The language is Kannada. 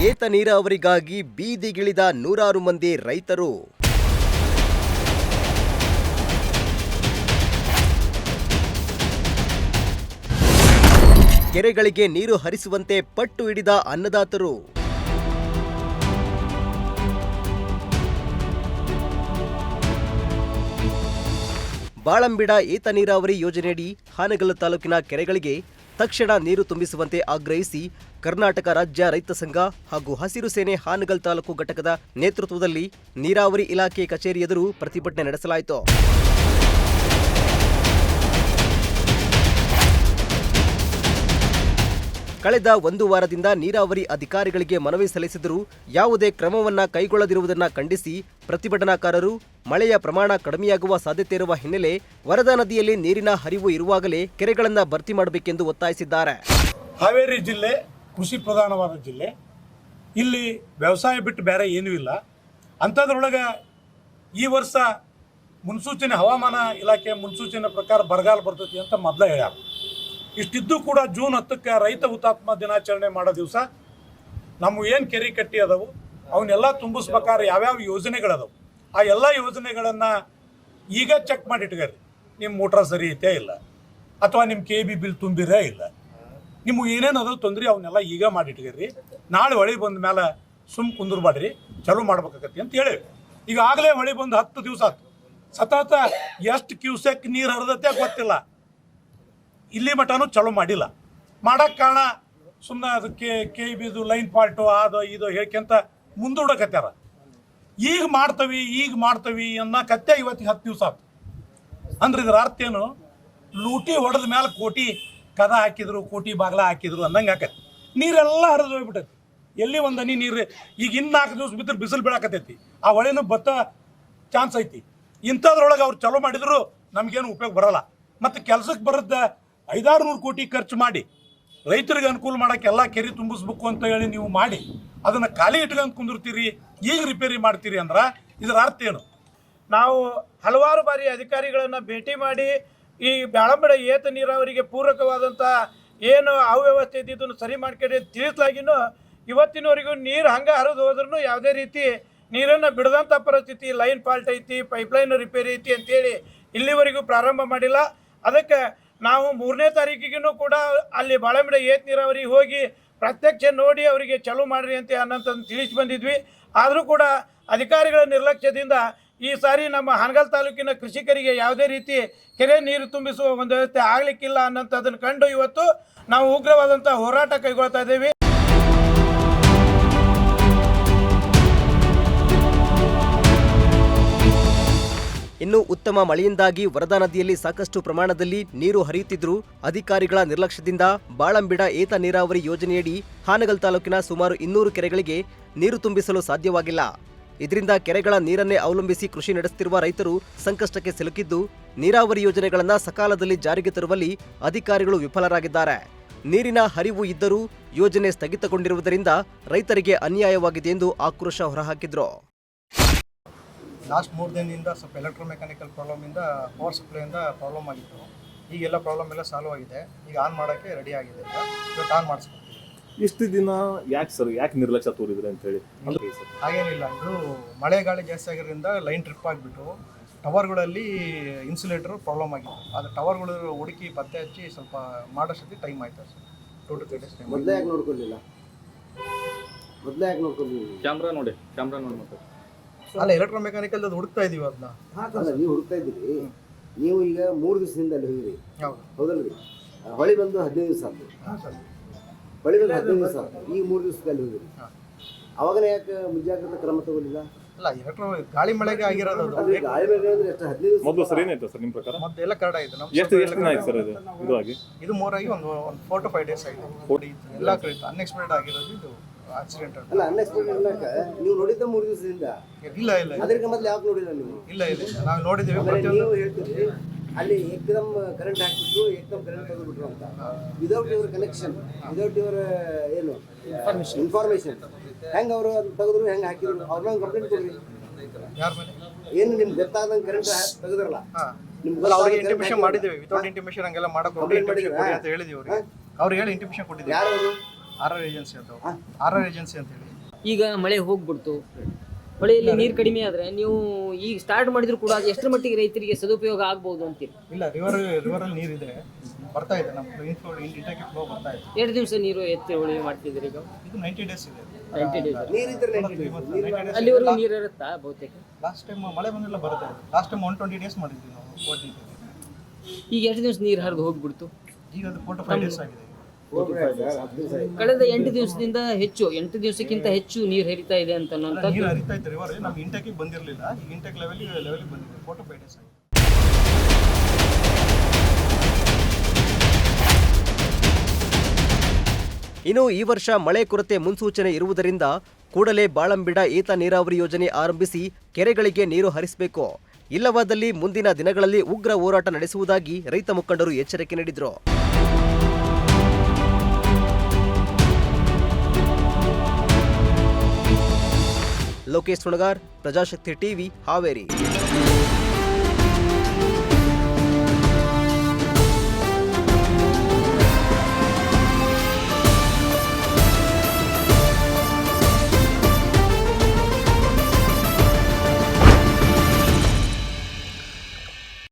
ಏತ ನೀರಾವರಿಗಾಗಿ ಬೀದಿಗಿಳಿದ ನೂರಾರು ಮಂದಿ ರೈತರು. ಕೆರೆಗಳಿಗೆ ನೀರು ಹರಿಸುವಂತೆ ಪಟ್ಟು ಹಿಡಿದ ಅನ್ನದಾತರು. ಬಾಳಂಬಿಡ ಏತ ನೀರಾವರಿ ಯೋಜನೆಯಡಿ ಹಾನಗಲ್ ತಾಲೂಕಿನ ಕೆರೆಗಳಿಗೆ ತಕ್ಷಣ ನೀರು ತುಂಬಿಸುವಂತೆ ಆಗ್ರಹಿಸಿ ಕರ್ನಾಟಕ ರಾಜ್ಯ ರೈತ ಸಂಘ ಹಾಗೂ ಹಸಿರು ಸೇನೆ ಹಾನಗಲ್ ತಾಲೂಕು ಘಟಕದ ನೇತೃತ್ವದಲ್ಲಿ ನೀರಾವರಿ ಇಲಾಖೆ ಕಚೇರಿ ಎದುರು ಪ್ರತಿಭಟನೆ ನಡೆಸಲಾಯಿತು. ಕಳೆದ ಒಂದು ವಾರದಿಂದ ನೀರಾವರಿ ಅಧಿಕಾರಿಗಳಿಗೆ ಮನವಿ ಸಲ್ಲಿಸಿದರೂ ಯಾವುದೇ ಕ್ರಮವನ್ನ ಕೈಗೊಳ್ಳದಿರುವುದನ್ನು ಖಂಡಿಸಿ ಪ್ರತಿಭಟನಾಕಾರರು ಮಳೆಯ ಪ್ರಮಾಣ ಕಡಿಮೆಯಾಗುವ ಸಾಧ್ಯತೆ ಇರುವ ಹಿನ್ನೆಲೆ ವರದಾ ನದಿಯಲ್ಲಿ ನೀರಿನ ಹರಿವು ಇರುವಾಗಲೇ ಕೆರೆಗಳನ್ನು ಭರ್ತಿ ಮಾಡಬೇಕೆಂದು ಒತ್ತಾಯಿಸಿದ್ದಾರೆ. ಹಾವೇರಿ ಜಿಲ್ಲೆ ಕೃಷಿ ಪ್ರಧಾನವಾದ ಜಿಲ್ಲೆ. ಇಲ್ಲಿ ವ್ಯವಸಾಯ ಬಿಟ್ಟು ಬೇರೆ ಏನೂ ಇಲ್ಲ. ಅಂಥದ್ರೊಳಗೆ ಈ ವರ್ಷ ಮುನ್ಸೂಚನೆ ಹವಾಮಾನ ಇಲಾಖೆ ಮುನ್ಸೂಚನೆ ಪ್ರಕಾರ ಬರಗಾಲ ಬರ್ತೈತಿ ಅಂತ ಮೊದಲೇ ಹೇಳ್ಯಾರ. ಇಷ್ಟಿದ್ದು ಕೂಡ ಜೂನ್ 10ಕ್ಕೆ ರೈತ ಹುತಾತ್ಮ ದಿನಾಚರಣೆ ಮಾಡೋ ದಿವಸ ನಮ್ಮ ಏನು ಕೆರೆ ಕಟ್ಟಿ ಅದಾವು ಅವನ್ನೆಲ್ಲ ತುಂಬಿಸ್ಬೇಕಾದ್ರೆ ಯಾವ್ಯಾವ ಯೋಜನೆಗಳದಾವು ಆ ಎಲ್ಲ ಯೋಜನೆಗಳನ್ನು ಈಗ ಚೆಕ್ ಮಾಡಿ ಇಟ್ಕರಿ. ನಿಮ್ಮ ಮೋಟ್ರ ಸರಿ ಐತೆ ಇಲ್ಲ, ಅಥವಾ ನಿಮ್ಮ KB ಬಿಲ್ ತುಂಬಿರೇ ಇಲ್ಲ, ನಿಮಗೆ ಏನೇನು ಅದಾವ ತೊಂದರೆ ಅವನ್ನೆಲ್ಲ ಈಗ ಮಾಡಿ ಇಟ್ಕರಿ. ನಾಳೆ ಹೊಳೆ ಬಂದ ಮೇಲೆ ಕುಂದ್ರಬೇಡ್ರಿ, ಚಾಲೂ ಮಾಡ್ಬೇಕಾಗತ್ತೆ ಅಂತ ಹೇಳಿ. ಈಗಾಗಲೇ ಹೊಳೆ ಬಂದು 10 ದಿವಸ ಆಯ್ತು. ಸತತ ಎಷ್ಟು ಕ್ಯೂಸೆಕ್ ನೀರು ಹರಿದತ್ತೆ ಗೊತ್ತಿಲ್ಲ. ಇಲ್ಲಿ ಮಟನೂ ಚಲೋ ಮಾಡಿಲ್ಲ. ಮಾಡೋಕ್ಕೆ ಕಾರಣ ಸುಮ್ಮನೆ ಅದಕ್ಕೆ KBದು ಲೈನ್ ಫಾಲ್ಟು ಅದು ಇದು ಹೇಳ್ಕೊಂತ ಮುಂದೂಡಕತ್ಯಾರ. ಈಗ ಮಾಡ್ತೀವಿ ಅನ್ನೋ ಕತ್ತೆ ಇವತ್ತಿಗೆ 10 ದಿವಸ ಆಯ್ತು. ಅಂದ್ರೆ ಇದ್ರ ಅರ್ಥ ಏನು? ಲೂಟಿ ಹೊಡೆದ ಮೇಲೆ ಕೋಟಿ ಕದ ಹಾಕಿದ್ರು, ಕೋಟಿ ಬಾಗ್ಲ ಹಾಕಿದ್ರು ಅಂದಂಗೆ ಆಕತಿ. ನೀರೆಲ್ಲ ಹರಿದು ಹೋಗ್ಬಿಟ್ಟೈತಿ. ಎಲ್ಲಿ ಒಂದು ಹನಿ ನೀರು ಈಗ ಇನ್ನು 4 ದಿವಸ ಬಿದ್ದರೆ ಬಿಸಿಲು ಬೀಳಾಕತ್ತೈತಿ. ಆ ಹೊಳೆನೂ ಬತ್ತ ಚಾನ್ಸ್ ಐತಿ. ಇಂಥದ್ರೊಳಗೆ ಅವ್ರು ಚಲೋ ಮಾಡಿದ್ರು ನಮಗೇನು ಉಪಯೋಗ ಬರೋಲ್ಲ. ಮತ್ತು ಕೆಲಸಕ್ಕೆ ಬರೋದ 500-600 ಕೋಟಿ ಖರ್ಚು ಮಾಡಿ ರೈತರಿಗೆ ಅನುಕೂಲ ಮಾಡೋಕ್ಕೆ ಎಲ್ಲ ಕೆರೆ ತುಂಬಿಸ್ಬೇಕು ಅಂತ ಹೇಳಿ ನೀವು ಮಾಡಿ ಅದನ್ನು ಖಾಲಿ ಇಟ್ಕೊಂಡು ಕುಂದಿರ್ತೀರಿ, ಈಗ ರಿಪೇರಿ ಮಾಡ್ತೀರಿ ಅಂದ್ರೆ ಇದರ ಅರ್ಥ ಏನು? ನಾವು ಹಲವಾರು ಬಾರಿ ಅಧಿಕಾರಿಗಳನ್ನು ಭೇಟಿ ಮಾಡಿ ಈ ಬಾಳಂಬಿಡ ಏತ ನೀರಾವರಿಗೆ ಪೂರಕವಾದಂಥ ಏನು ಅವ್ಯವಸ್ಥೆ ಇದ್ದಿದ್ದನ್ನು ಸರಿ ಮಾಡ್ಕೊಂಡು ತಿಳಿಸಲಾಗಿನೂ ಇವತ್ತಿನವರೆಗೂ ನೀರು ಹಂಗೆ ಹರಿದು ಹೋದ್ರೂ ಯಾವುದೇ ರೀತಿ ನೀರನ್ನು ಬಿಡದಂಥ ಪರಿಸ್ಥಿತಿ, ಲೈನ್ ಫಾಲ್ಟ್ ಐತಿ, ಪೈಪ್ಲೈನ್ ರಿಪೇರಿ ಐತಿ ಅಂತೇಳಿ ಇಲ್ಲಿವರೆಗೂ ಪ್ರಾರಂಭ ಮಾಡಿಲ್ಲ. ಅದಕ್ಕೆ ನಾವು 3ನೇ ತಾರೀಕಿಗೂ ಕೂಡ ಅಲ್ಲಿ ಬಾಳಂಬಿಡ ಏತ ನೀರಾವರಿಗೆ ಹೋಗಿ ಪ್ರತ್ಯಕ್ಷ ನೋಡಿ ಅವರಿಗೆ ಚಾಲೂ ಮಾಡಿರಿ ಅಂತ ಅನ್ನೋಂಥದ್ದು ತಿಳಿಸಿ ಬಂದಿದ್ವಿ. ಆದರೂ ಕೂಡ ಅಧಿಕಾರಿಗಳ ನಿರ್ಲಕ್ಷ್ಯದಿಂದ ಈ ಸಾರಿ ನಮ್ಮ ಹಾನಗಲ್ ತಾಲೂಕಿನ ಕೃಷಿಕರಿಗೆ ಯಾವುದೇ ರೀತಿ ಕೆರೆ ನೀರು ತುಂಬಿಸುವ ಒಂದು ವ್ಯವಸ್ಥೆ ಆಗಲಿಕ್ಕಿಲ್ಲ ಅನ್ನೋಂಥದ್ದನ್ನು ಕಂಡು ಇವತ್ತು ನಾವು ಉಗ್ರವಾದಂಥ ಹೋರಾಟ ಕೈಗೊಳ್ತಾ ಇದ್ದೇವೆ. ಇನ್ನು ಉತ್ತಮ ಮಳೆಯಿಂದಾಗಿ ವರದಾ ನದಿಯಲ್ಲಿ ಸಾಕಷ್ಟು ಪ್ರಮಾಣದಲ್ಲಿ ನೀರು ಹರಿಯುತ್ತಿದ್ದರೂ ಅಧಿಕಾರಿಗಳ ನಿರ್ಲಕ್ಷ್ಯದಿಂದ ಬಾಳಂಬಿಡ ಏತ ನೀರಾವರಿ ಯೋಜನೆಯಡಿ ಹಾನಗಲ್ ತಾಲೂಕಿನ ಸುಮಾರು 200 ಕೆರೆಗಳಿಗೆ ನೀರು ತುಂಬಿಸಲು ಸಾಧ್ಯವಾಗಿಲ್ಲ. ಇದರಿಂದ ಕೆರೆಗಳ ನೀರನ್ನೇ ಅವಲಂಬಿಸಿ ಕೃಷಿ ನಡೆಸುತ್ತಿರುವ ರೈತರು ಸಂಕಷ್ಟಕ್ಕೆ ಸಿಲುಕಿದ್ದು ನೀರಾವರಿ ಯೋಜನೆಗಳನ್ನು ಸಕಾಲದಲ್ಲಿ ಜಾರಿಗೆ ತರುವಲ್ಲಿ ಅಧಿಕಾರಿಗಳು ವಿಫಲರಾಗಿದ್ದಾರೆ. ನೀರಿನ ಹರಿವು ಇದ್ದರೂ ಯೋಜನೆ ಸ್ಥಗಿತಗೊಂಡಿರುವುದರಿಂದ ರೈತರಿಗೆ ಅನ್ಯಾಯವಾಗಿದೆ ಎಂದು ಆಕ್ರೋಶ ಹೊರಹಾಕಿದ್ರು. ಲಾಸ್ಟ್ 3 ದಿನದಿಂದ ಸ್ವಲ್ಪ ಎಲೆಕ್ಟ್ರೋಮೆಕ್ಯಾನಿಕಲ್ ಪ್ರಾಬ್ಲಮಿಂದ ಪವರ್ ಸಪ್ಲೈಯಿಂದ ಪ್ರಾಬ್ಲಮ್ ಆಗಿತ್ತು. ಈಗೆಲ್ಲ ಪ್ರಾಬ್ಲಮ್ ಎಲ್ಲ ಸಾಲ್ವ್ ಆಗಿದೆ. ಈಗ ಆನ್ ಮಾಡೋಕ್ಕೆ ರೆಡಿ ಆಗಿದೆ. ಇವತ್ತು ಆನ್ ಮಾಡಿಸ್ಕೊಡ್ತೀವಿ. ಇಷ್ಟು ದಿನ ಯಾಕೆ ನಿರ್ಲಕ್ಷ್ಯ ತೋರಿದ್ರೆ ಅಂತ ಹೇಳಿ? ಹಾಗೇನಿಲ್ಲ, ಇದು ಮಳೆ ಗಾಳಿ ಜಾಸ್ತಿ ಆಗಿರೋದ್ರಿಂದ ಲೈನ್ ಟ್ರಿಪ್ ಆಗಿಬಿಟ್ಟು ಟವರ್ಗಳಲ್ಲಿ ಇನ್ಸುಲೇಟರ್ ಪ್ರಾಬ್ಲಮ್ ಆಗಿತ್ತು. ಅದು ಟವರ್ಗಳು ಹುಡುಕಿ ಪತ್ತೆ ಹಚ್ಚಿ ಸ್ವಲ್ಪ ಮಾಡೋಷ್ಟೊತ್ತಿಗೆ ಟೈಮ್ ಆಯ್ತು ಸರ್. 2 to 3 days time. ಮೊದಲೇ ಯಾಕೆ ನೋಡ್ಕೊಳ್ಳಿಲ್ಲ? ಕ್ಯಾಮ್ರಾ ನೋಡಿ ಮತ್ತೆ ಅಲ್ಲ, ಎಲೆಕ್ಟ್ರೋಮೆಕ್ಯಾನಿಕಲ್ ಅದು ಹುಡುಕ್ತಾ ಇದೀವಿ. ಅದನ್ನ ನೀವು ಹುಡುಕ್ತಾ ಇದ್ದೀರಿ. ನೀವು ಈಗ 3 ದಿವಸದಿಂದ ಅಲ್ಲಿ ಹೋಗಿರಿ, ಹೌದಲ್ರಿ? ಹೊಳಿ ಬಂದು 15 ದಿವಸ ಆಯ್ತು. ಹೊಳಿ ಬಂದು 15 ದಿವಸ ಆಯ್ತು. ಈಗ 3 ದಿವಸದಲ್ಲಿ ಹೋಗಿರಿ. ಅವಾಗನೇ ಯಾಕೆ ಮುಂಜಾಗ್ರತಾ ಕ್ರಮ ತಗೊಳ್ಳಿಲ್ಲ? ಅಲ್ಲ, ಗಾಳಿ ಮಳೆಗೆ ಆಗಿರೋದು. ಗಾಳಿ ಮಳೆ ಅಂದ್ರೆ ಎಷ್ಟು 15 ದಿವಸ ಮೊದಲು ಸರಿ ಏನಾಯ್ತು ಸರ್ ನಿಮ್ಮ ಪ್ರಕಾರ? ಮತ್ತೆ ಎಲ್ಲ ಕರೆಕ್ಟ್ ಆಯ್ತು. ಎಷ್ಟು ದಿನ ಆಯ್ತು ಸರ್ ಇದು ಆಗಿ? ಇದು 3 ಆಗಿ ಒಂದು 4 to 5 days ಆಗಿದೆ. ಎಲ್ಲ ಕರೀತು ಅನ್ಎಕ್ಸ್ಪೆಕ್ಟೆಡ್ ಆಗಿರೋದು ಇದು ಆಕ್ಸಿಡೆಂಟ್. ಅಲ್ಲ, ಅನ್ಎಕ್ಸ್ಪೆಕ್ಟೆಡ್ ಅನ್ನಕ ನೀವು ನೋಡಿದ್ದ 3 ದಿವಸದಿಂದ? ಇಲ್ಲ, ಅದಕ್ಕೆ ಮೊದಲು ಯಾಕೆ ನೋಡಿಲ್ಲ ನೀವು? ಇಲ್ಲ, ನಾವು ನೋಡಿದ್ದೀವಿ. ನೀವು ಹೇಳ್ತೀರಿ ಅಲ್ಲಿ ಏಕದಮ್ ಕರೆಂಟ್ ಹಾಕ್ಬಿಟ್ರು, ಏಕದಮ್ ಕರೆಂಟ್ ತೆಗೆದುಬಿಟ್ರು ಅಂತ. Without your connection, without your ಏನು ಇನ್ಫಾರ್ಮೇಶನ್ ಹೆಂಗೆ ಅವರು ತೆಗೆದ್ರು, ಹೆಂಗೆ ಹಾಕಿದ್ರು? ಅವ್ರನ್ನ ಕಂಪ್ಲೇಂಟ್ ಕೊಡ್ರಿ. ಯಾರ ಮೇಲೆ? ಏನು ನಿಮ್ಗೆ ಗೊತ್ತಾದಂಗೆ ಕರೆಂಟ್ ತೆಗೆದ್ರಲ್ಲ, ನಿಮ್ಗೆ ಅವ್ರಿಗೆ ಇಂಟಿಮೇಷನ್ ಮಾಡಿದ್ದೀವಿ. ವಿತೌಟ್ ಇಂಟಿಮೇಷನ್ ಹಂಗೆಲ್ಲ ಮಾಡಕ್ಕೆ ಅಂತ ಹೇಳಿದೀವಿ ಅವ್ರಿಗೆ. ಅವ್ರು ಹೇಳಿ ಇಂಟಿಮೇಷನ್ ಕೊಟ್ಟಿದ್ದೀವಿ. ಯಾರು? RR ಏಜೆನ್ಸಿ ಅಂತ ಹೇಳಿ ಈಗ ಮಳೆ ಹೋಗ್ಬಿಡ್ತು, ಹೊಳೆಯಲ್ಲಿ ನೀರು ಕಡಿಮೆ ಆದರೆ ನೀವು ಈಗ ಸ್ಟಾರ್ಟ್ ಮಾಡಿದ್ರು ಕೂಡ ಅದು ಎಷ್ಟರ ಮಟ್ಟಿಗೆ ರೈತರಿಗೆ ಸದುಪಯೋಗ ಆಗ್ಬೋದು ಅಂತೀರಿ? ಇಲ್ಲ, ರಿವರಲ್ಲಿ ನೀರಿದೆ, ಬರ್ತಾ ಇದೆ, ನಮ್ಮ ಇಂಟೇಕ್ ಫ್ಲೋ ಬರ್ತಾ ಇದೆ. 2 ದಿವಸ ನೀರು ಎತ್ತಿ ಉಳಿಮೆ ಮಾಡ್ತಿದ್ದೀರಿ ಈಗ? ಇದು 90 ಡೇಸ್ ಇದೆ. 90 ಡೇಸ್ ನೀರಿದ್ರೆ ಅಲ್ಲಿವರೆಗೂ ನೀರು ಇರುತ್ತಾ ಬಹುತೇಕ? ಲಾಸ್ಟ್ ಟೈಮ್ ಮಳೆ ಬಂದೆಲ್ಲ ಬರುತ್ತೆ. ಲಾಸ್ಟ್ ಟೈಮ್ 120 ಡೇಸ್ ಮಾಡಿದ್ವಿ ನಾವು ಓದಿದ್ದೀವಿ. ಈಗ ಎಷ್ಟು ದಿವಸ ನೀರು ಹರಿದು ಹೋಗ್ಬಿಡ್ತು? ಈಗ ಅದು 4 to 5 ಡೇಸ್ ಆಗಿದೆ. ಕಳೆದ 8 ದಿವಸದಿಂದ ಹೆಚ್ಚು, 8 ದಿವಸಕ್ಕಿಂತ ಹೆಚ್ಚು ನೀರು ಹರಿತಾ ಇದೆ ಅಂತ ನೀರು ಹರಿತಾ ಇತ್ತು ರಿವರ್, ನಮ್ಮ ಇಂಟೇಕಿಗೆ ಬಂದಿರಲಿಲ್ಲ. ಈಗ ಇಂಟೇಕ್ ಲೆವೆಲ್ಗೆ ಬಂದಿದೆ. 4 to 5 ಡೇಸ್ ಆಗಿದೆ. ಇನ್ನು ಈ ವರ್ಷ ಮಳೆ ಕೊರತೆ ಮುನ್ಸೂಚನೆ ಇರುವುದರಿಂದ ಕೂಡಲೇ ಬಾಳಂಬಿಡ ಏತ ನೀರಾವರಿ ಯೋಜನೆ ಆರಂಭಿಸಿ ಕೆರೆಗಳಿಗೆ ನೀರು ಹರಿಸಬೇಕು. ಇಲ್ಲವಾದಲ್ಲಿ ಮುಂದಿನ ದಿನಗಳಲ್ಲಿ ಉಗ್ರ ಹೋರಾಟ ನಡೆಸುವುದಾಗಿ ರೈತ ಮುಖಂಡರು ಎಚ್ಚರಿಕೆ ನೀಡಿದರು. ಲೋಕೇಶ್ ಸುಣಗಾರ್, ಪ್ರಜಾಶಕ್ತಿ ಟಿವಿ, ಹಾವೇರಿ.